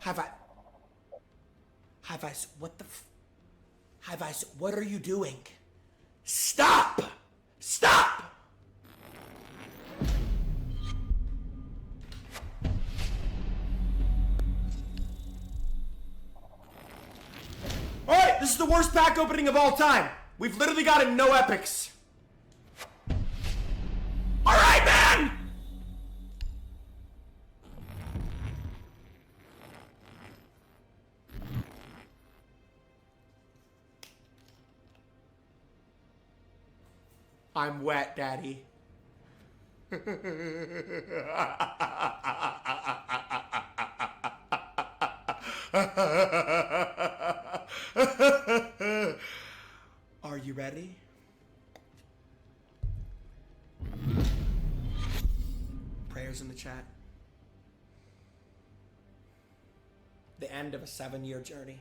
Have I... Have I... What the Have I... What are you doing? Stop! Stop! Alright, this is the worst pack opening of all time. We've literally gotten no epics. Alright, man! I'm wet, Daddy. Are you ready? Prayers in the chat. The end of a 7-year journey.